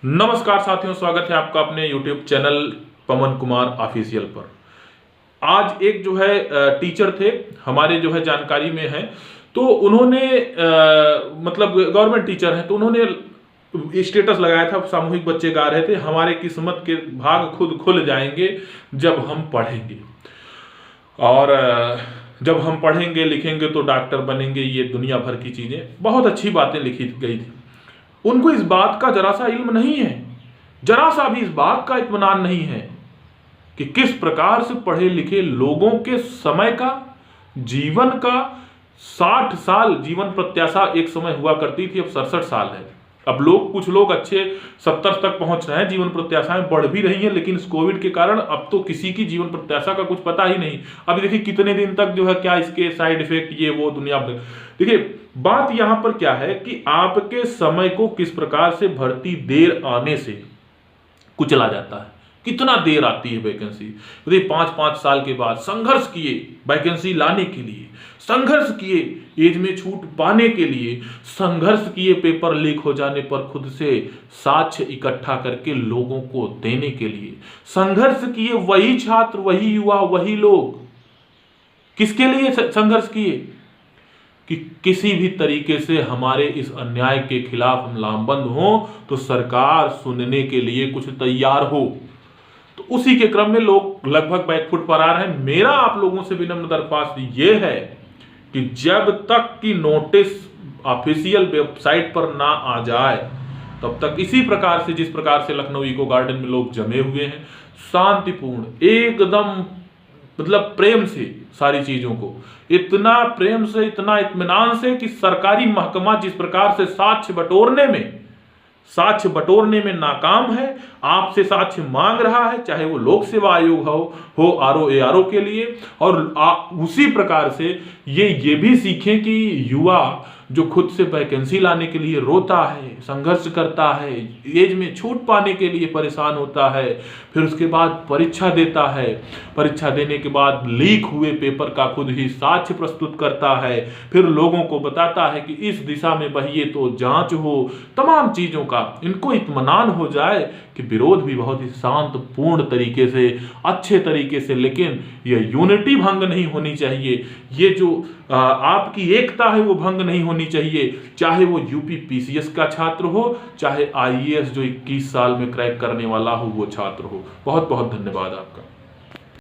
नमस्कार साथियों, स्वागत है आपका अपने YouTube चैनल पवन कुमार ऑफिशियल पर। आज एक जो है टीचर थे हमारे जो है जानकारी में है, तो उन्होंने मतलब गवर्नमेंट टीचर हैं, तो उन्होंने स्टेटस लगाया था। सामूहिक बच्चे गा रहे थे, हमारे किस्मत के भाग खुद खुल जाएंगे जब हम पढ़ेंगे, और जब हम पढ़ेंगे लिखेंगे तो डॉक्टर बनेंगे, ये दुनिया भर की चीजें, बहुत अच्छी बातें लिखी गई थी। उनको इस बात का जरा सा इल्म नहीं है, जरा सा भी इस बात का इत्मीनान नहीं है कि किस प्रकार से पढ़े लिखे लोगों के समय का, जीवन का 60 साल जीवन प्रत्याशा एक समय हुआ करती थी, अब 67 साल है। अब कुछ लोग अच्छे 70 तक पहुंच रहे हैं, जीवन प्रत्याशाएं बढ़ भी रही हैं, लेकिन इस कोविड के कारण अब तो किसी की जीवन प्रत्याशा का कुछ पता ही नहीं। अभी देखिए कितने दिन तक जो है क्या इसके साइड इफेक्ट ये वो दुनिया भर। देखिए बात यहां पर क्या है कि आपके समय को किस प्रकार से भर्ती देर आने से कुचला जाता है। कितना देर आती है वैकेंसी। 5-5 साल के बाद संघर्ष किए वैकेंसी लाने के लिए, संघर्ष किए एज में छूट पाने के लिए, संघर्ष किए पेपर लीक हो जाने पर खुद से साक्ष्य इकट्ठा करके लोगों को देने के लिए, संघर्ष किए वही छात्र, वही युवा, वही लोग। किसके लिए संघर्ष किए? कि किसी भी तरीके से हमारे इस अन्याय के खिलाफ हम लामबंद हो तो सरकार सुनने के लिए कुछ तैयार हो। तो उसी के क्रम में लोग लगभग बैकफुट पर आ रहे हैं। मेरा आप लोगों से विनम्र दरख्वास्त ये है कि जब तक कि नोटिस ऑफिशियल वेबसाइट पर ना आ जाए तब तक इसी प्रकार से, जिस प्रकार से लखनऊ इको गार्डन में लोग जमे हुए हैं, शांतिपूर्ण एकदम मतलब प्रेम से सारी चीजों को, इतना प्रेम से, इतना इत्मीनान से कि सरकारी महकमा जिस प्रकार से साक्ष्य बटोरने में नाकाम है, आपसे साक्ष्य मांग रहा है, चाहे वो लोक सेवा आयोग हो RO के लिए, और उसी प्रकार से ये भी सीखें कि युवा जो खुद से वैकेंसी लाने के लिए रोता है, संघर्ष करता है, एज में छूट पाने के लिए परेशान होता है, फिर उसके बाद परीक्षा देता है, परीक्षा देने के बाद लीक हुए पेपर का खुद ही साक्ष्य प्रस्तुत करता है, फिर लोगों को बताता है कि इस दिशा में बहिए तो जांच हो, तमाम चीजों का इनको इत्मीनान हो जाए कि विरोध भी बहुत ही शांतपूर्ण तरीके से, अच्छे तरीके से, लेकिन यह यूनिटी भंग नहीं होनी चाहिए, ये जो आपकी एकता है वो भंग नहीं होनी चाहिए, चाहे वो यूपी PCS का छात्र हो, चाहे IAS जो 21 साल में क्रैक करने वाला हो वो छात्र हो। बहुत बहुत धन्यवाद आपका।